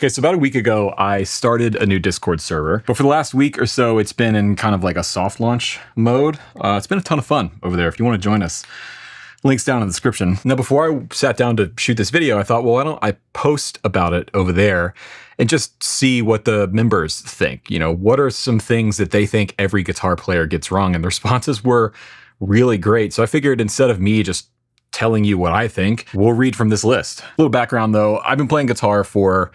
Okay, so about a week ago, I started a new Discord server, but for the last week or so, it's been in kind of like a soft launch mode. It's been a ton of fun over there. If you want to join us, links down in the description. Now, before I sat down to shoot this video, I thought, well, why don't I post about it over there and just see what the members think? You know, what are some things that they think every guitar player gets wrong? And the responses were really great. So I figured instead of me just telling you what I think, we'll read from this list. A little background though, I've been playing guitar for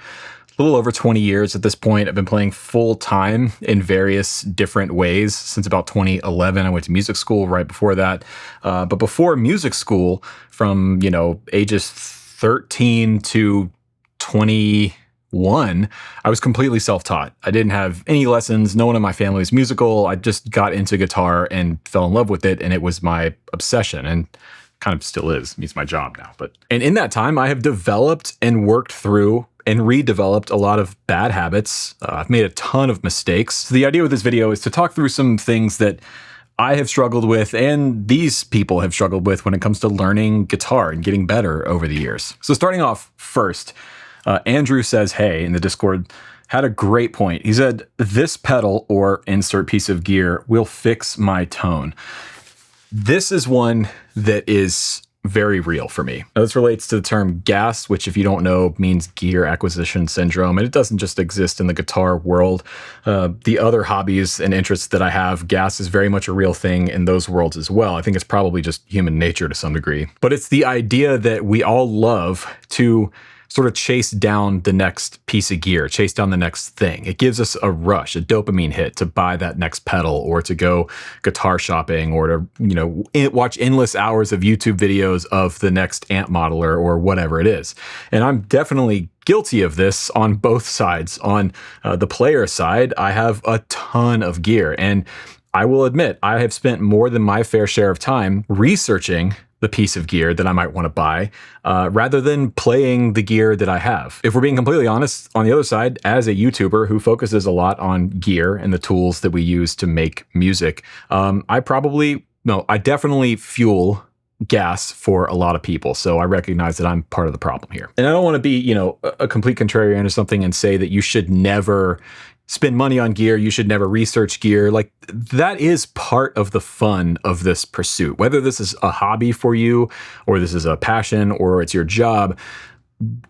a little over 20 years at this point. I've been playing full time in various different ways since about 2011. I went to music school right before that. But before music school, from, ages 13 to 21, I was completely self-taught. I didn't have any lessons. No one in my family was musical. I just got into guitar and fell in love with it. And it was my obsession. And kind of still is. It's my job now. And in that time, I have developed and worked through and redeveloped a lot of bad habits. I've made a ton of mistakes. So the idea with this video is to talk through some things that I have struggled with and these people have struggled with when it comes to learning guitar and getting better over the years. So starting off first, Andrew says, hey, in the Discord, had a great point. He said, this pedal or insert piece of gear will fix my tone. This is one that is very real for me. Now, this relates to the term GAS, which if you don't know means gear acquisition syndrome. And it doesn't just exist in the guitar world. The other hobbies and interests that I have, GAS is very much a real thing in those worlds as well. I think it's probably just human nature to some degree. But it's the idea that we all love to sort of chase down the next piece of gear, chase down the next thing. It gives us a rush, a dopamine hit to buy that next pedal or to go guitar shopping or to, watch endless hours of YouTube videos of the next amp modeler or whatever it is. And I'm definitely guilty of this on both sides. On the player side, I have a ton of gear, and I will admit I have spent more than my fair share of time researching the piece of gear that I might want to buy, rather than playing the gear that I have. If we're being completely honest, on the other side, as a YouTuber who focuses a lot on gear and the tools that we use to make music, I definitely fuel gas for a lot of people. So I recognize that I'm part of the problem here. And I don't want to be, a complete contrarian or something and say that you should never spend money on gear, you should never research gear. Like, that is part of the fun of this pursuit. Whether this is a hobby for you, or this is a passion, or it's your job,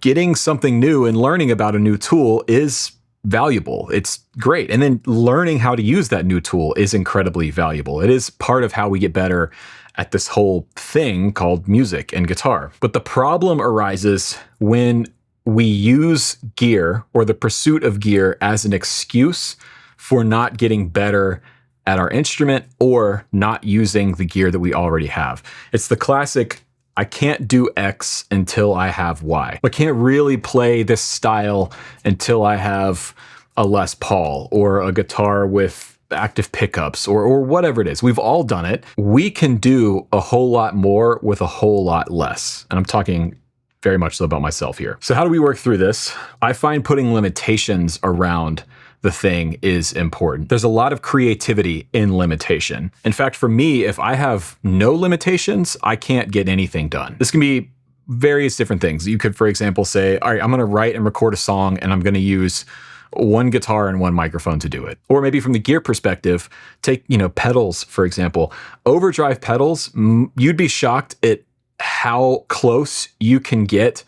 getting something new and learning about a new tool is valuable. It's great. And then learning how to use that new tool is incredibly valuable. It is part of how we get better at this whole thing called music and guitar. But the problem arises when we use gear or the pursuit of gear as an excuse for not getting better at our instrument or not using the gear that we already have. It's the classic, I can't do X until I have Y. I can't really play this style until I have a Les Paul or a guitar with active pickups or whatever it is. We've all done it. We can do a whole lot more with a whole lot less. And I'm talking very much so about myself here. So how do we work through this? I find putting limitations around the thing is important. There's a lot of creativity in limitation. In fact, for me, if I have no limitations, I can't get anything done. This can be various different things. You could, for example, say, all right, I'm going to write and record a song and I'm going to use one guitar and one microphone to do it. Or maybe from the gear perspective, take, pedals, for example. Overdrive pedals, you'd be shocked at how close you can get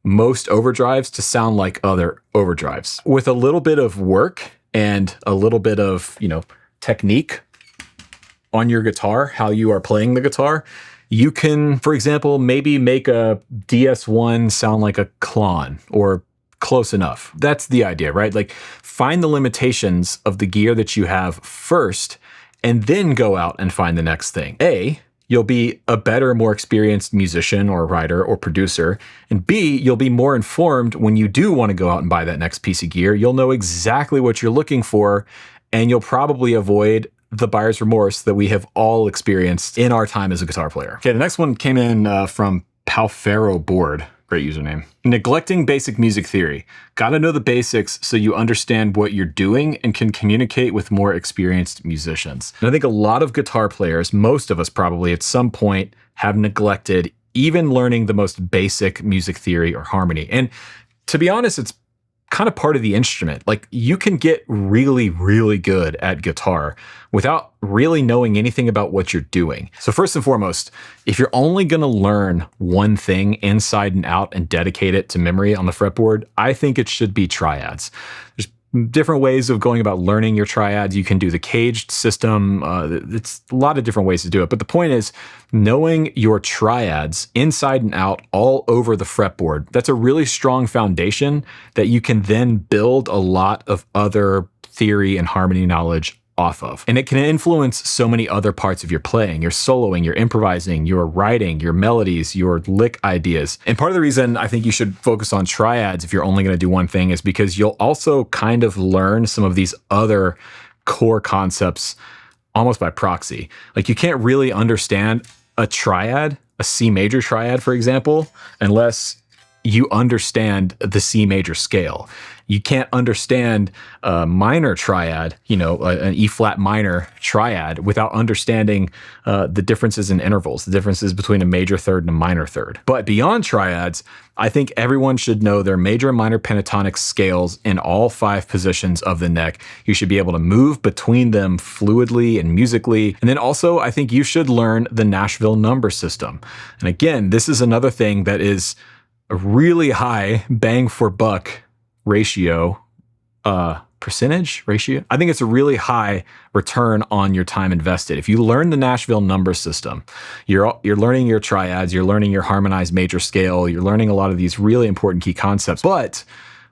most overdrives to sound like other overdrives. With a little bit of work and a little bit of, technique on your guitar, how you are playing the guitar, you can, for example, maybe make a DS1 sound like a Klon or close enough. That's the idea, right? Like, find the limitations of the gear that you have first and then go out and find the next thing. You'll be a better, more experienced musician or writer or producer. And B, you'll be more informed when you do want to go out and buy that next piece of gear. You'll know exactly what you're looking for, and you'll probably avoid the buyer's remorse that we have all experienced in our time as a guitar player. Okay, the next one came in from Fretboard. Great username. Neglecting basic music theory. Gotta know the basics so you understand what you're doing and can communicate with more experienced musicians. And I think a lot of guitar players, most of us probably at some point, have neglected even learning the most basic music theory or harmony. And to be honest, it's kind of part of the instrument. Like, you can get really, really good at guitar without really knowing anything about what you're doing. So first and foremost, if you're only going to learn one thing inside and out and dedicate it to memory on the fretboard, I think it should be triads. There's different ways of going about learning your triads. You can do the caged system. It's a lot of different ways to do it. But the point is, knowing your triads inside and out all over the fretboard, that's a really strong foundation that you can then build a lot of other theory and harmony knowledge off of. And it can influence so many other parts of your playing, your soloing, your improvising, your writing, your melodies, your lick ideas. And part of the reason I think you should focus on triads if you're only going to do one thing is because you'll also kind of learn some of these other core concepts almost by proxy. Like, you can't really understand a triad, a C major triad, for example, unless you understand the C major scale. You can't understand a minor triad, an E flat minor triad, without understanding the differences in intervals, the differences between a major third and a minor third. But beyond triads, I think everyone should know their major and minor pentatonic scales in all 5 positions of the neck. You should be able to move between them fluidly and musically. And then also, I think you should learn the Nashville number system. And again, this is another thing that is a really high bang for buck ratio, percentage ratio. I think it's a really high return on your time invested. If you learn the Nashville number system, you're learning your triads, you're learning your harmonized major scale, you're learning a lot of these really important key concepts. But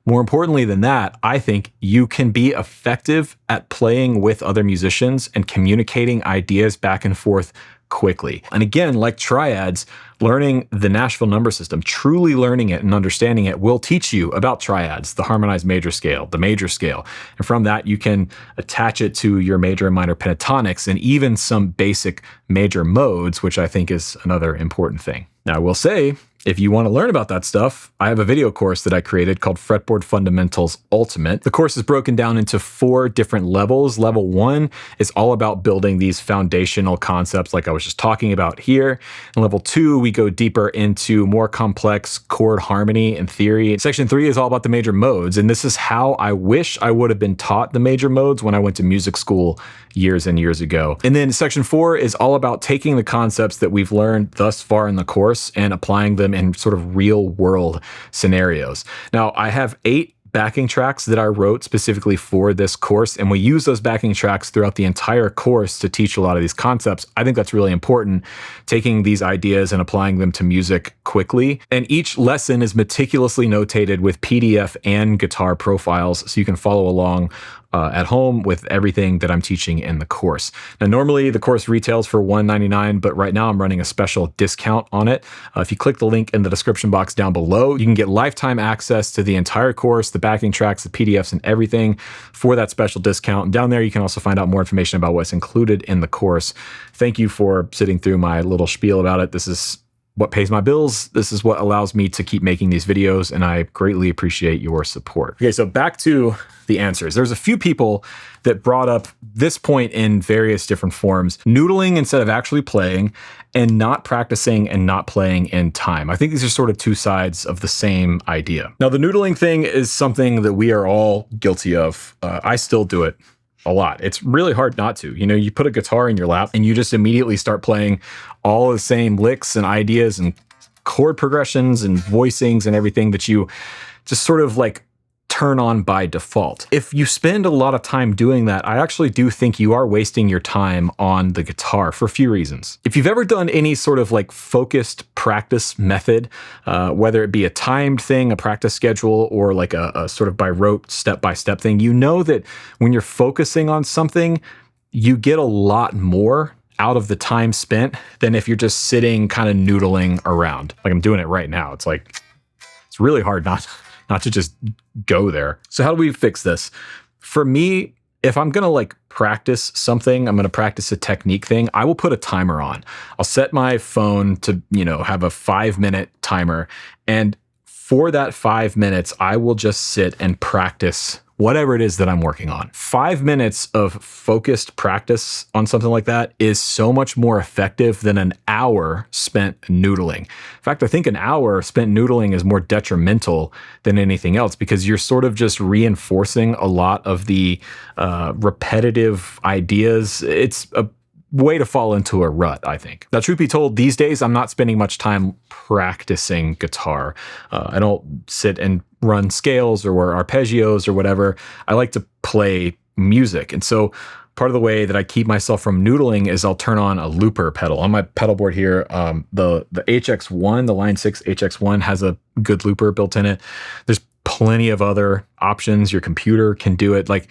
more importantly than that, I think you can be effective at playing with other musicians and communicating ideas back and forth quickly. And again, like triads, learning the Nashville number system, truly learning it and understanding it, will teach you about triads, the harmonized major scale, the major scale. And from that, you can attach it to your major and minor pentatonics and even some basic major modes, which I think is another important thing. Now, I will say, if you want to learn about that stuff, I have a video course that I created called Fretboard Fundamentals Ultimate. The course is broken down into 4 different levels. Level 1 is all about building these foundational concepts like I was just talking about here. In level 2, we go deeper into more complex chord harmony and theory. Section 3 is all about the major modes, and this is how I wish I would have been taught the major modes when I went to music school years and years ago. And then section 4 is all about taking the concepts that we've learned thus far in the course and applying them in sort of real world scenarios. Now, I have 8 backing tracks that I wrote specifically for this course, and we use those backing tracks throughout the entire course to teach a lot of these concepts. I think that's really important, taking these ideas and applying them to music quickly. And each lesson is meticulously notated with PDF and guitar profiles, so you can follow along at home with everything that I'm teaching in the course. Now, normally the course retails for $199, but right now I'm running a special discount on it. If you click the link in the description box down below, you can get lifetime access to the entire course, the backing tracks, the PDFs, and everything for that special discount. And down there, you can also find out more information about what's included in the course. Thank you for sitting through my little spiel about it. This is what pays my bills. This is what allows me to keep making these videos, and I greatly appreciate your support. Okay, so back to the answers. There's a few people that brought up this point in various different forms: noodling instead of actually playing, and not practicing and not playing in time. I think these are sort of 2 sides of the same idea. Now, the noodling thing is something that we are all guilty of. I still do it a lot. It's really hard not to. You put a guitar in your lap and you just immediately start playing all the same licks and ideas and chord progressions and voicings and everything that you just sort of like turn on by default. If you spend a lot of time doing that, I actually do think you are wasting your time on the guitar for a few reasons. If you've ever done any sort of like focused practice method, whether it be a timed thing, a practice schedule, or like a sort of by rote step-by-step thing, you know that when you're focusing on something, you get a lot more out of the time spent than if you're just sitting kind of noodling around. Like I'm doing it right now. It's like, it's really hard not to just go there. So how do we fix this? For me, if I'm going to like practice something, I'm going to practice a technique thing, I will put a timer on. I'll set my phone to, have a 5-minute timer. And for that 5 minutes, I will just sit and practice whatever it is that I'm working on. 5 minutes of focused practice on something like that is so much more effective than an hour spent noodling. In fact, I think an hour spent noodling is more detrimental than anything else because you're sort of just reinforcing a lot of the repetitive ideas. It's a way to fall into a rut, I think. Now, truth be told, these days, I'm not spending much time practicing guitar. I don't sit and run scales or arpeggios or whatever. I like to play music. And so part of the way that I keep myself from noodling is I'll turn on a looper pedal. On my pedal board here, the HX1, the Line 6 HX1 has a good looper built in it. There's plenty of other options. Your computer can do it. Like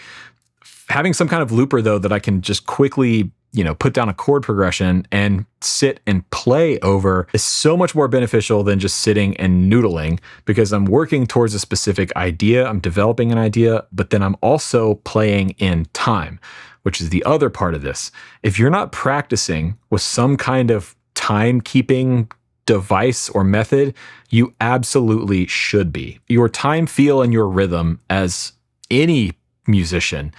having some kind of looper, though, that I can just quickly put down a chord progression and sit and play over is so much more beneficial than just sitting and noodling because I'm working towards a specific idea. I'm developing an idea, but then I'm also playing in time, which is the other part of this. If you're not practicing with some kind of timekeeping device or method, you absolutely should be. Your time feel and your rhythm as any musician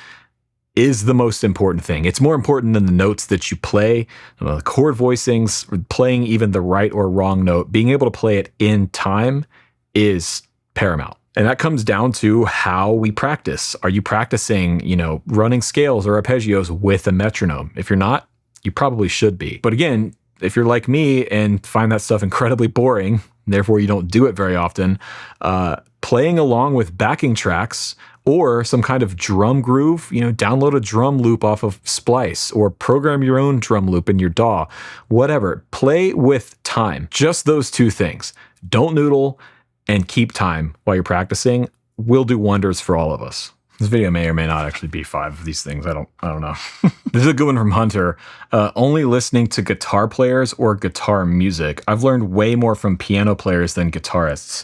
is the most important thing. It's more important than the notes that you play, the chord voicings, playing even the right or wrong note. Being able to play it in time is paramount. And that comes down to how we practice. Are you practicing, running scales or arpeggios with a metronome? If you're not, you probably should be. But again, if you're like me and find that stuff incredibly boring, therefore you don't do it very often, playing along with backing tracks or some kind of drum groove, download a drum loop off of Splice or program your own drum loop in your DAW, whatever. Play with time. Just those two things. Don't noodle and keep time while you're practicing will do wonders for all of us. This video may or may not actually be 5 of these things. I don't know. This is a good one from Hunter. Only listening to guitar players or guitar music. I've learned way more from piano players than guitarists.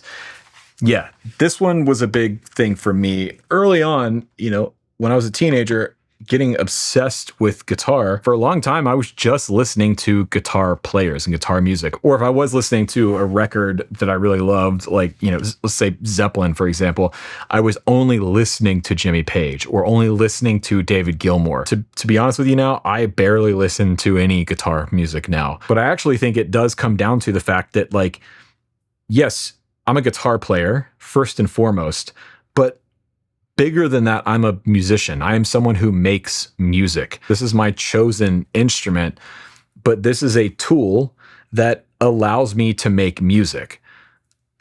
Yeah, this one was a big thing for me early on. When I was a teenager, getting obsessed with guitar. For a long time, I was just listening to guitar players and guitar music. Or if I was listening to a record that I really loved, like, let's say Zeppelin, for example, I was only listening to Jimmy Page or only listening to David Gilmour. To be honest with you now, I barely listen to any guitar music now. But I actually think it does come down to the fact that, like, yes, I'm a guitar player, first and foremost, but bigger than that, I'm a musician. I am someone who makes music. This is my chosen instrument, but this is a tool that allows me to make music.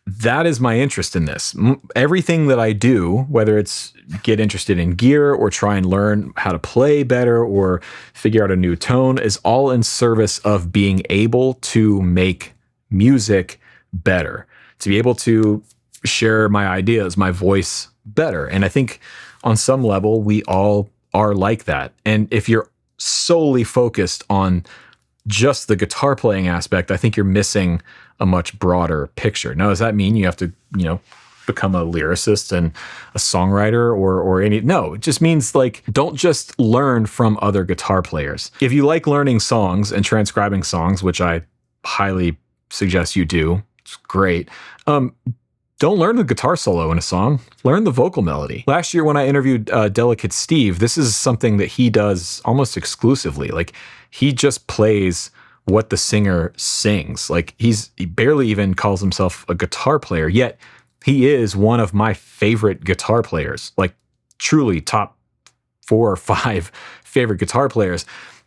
That is my interest in this. Everything that I do, whether it's get interested in gear or try and learn how to play better or figure out a new tone, is all in service of being able to make music better, to be able to share my ideas, my voice better. And I think on some level, we all are like that. And if you're solely focused on just the guitar playing aspect, I think you're missing a much broader picture. Now, does that mean you have to, become a lyricist and a songwriter or any? No, it just means, like, don't just learn from other guitar players. If you like learning songs and transcribing songs, which I highly suggest you do, it's great. Don't learn the guitar solo in a song. Learn the vocal melody. Last year when I interviewed Delicate Steve, this is something that he does almost exclusively. Like, he just plays what the singer sings. Like, he barely even calls himself a guitar player, yet he is one of my favorite guitar players. Like, truly top 4 or 5 favorite guitar players.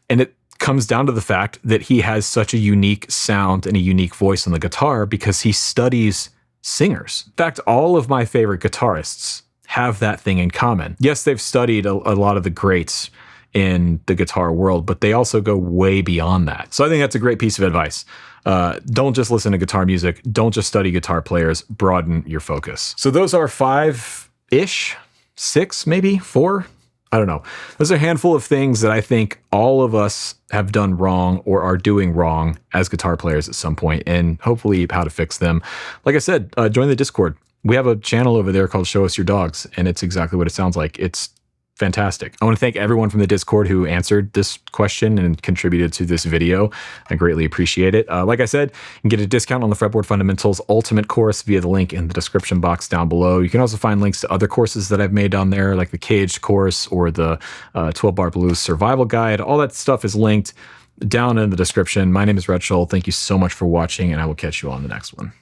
And it comes down to the fact that he has such a unique sound and a unique voice on the guitar because he studies singers. In fact, all of my favorite guitarists have that thing in common. Yes, they've studied a lot of the greats in the guitar world, but they also go way beyond that. So I think that's a great piece of advice. Don't just listen to guitar music. Don't just study guitar players. Broaden your focus. So those are 5-ish, 6, maybe 4. I don't know. There's a handful of things that I think all of us have done wrong or are doing wrong as guitar players at some point, and hopefully how to fix them. Like I said, join the Discord. We have a channel over there called Show Us Your Dogs, and it's exactly what it sounds like. It's fantastic. I want to thank everyone from the Discord who answered this question and contributed to this video. I greatly appreciate it. Like I said, you can get a discount on the Fretboard Fundamentals Ultimate course via the link in the description box down below. You can also find links to other courses that I've made down there, like the Caged course or the 12-Bar Blues Survival Guide. All that stuff is linked down in the description. My name is Rachel. Thank you so much for watching, and I will catch you on the next one.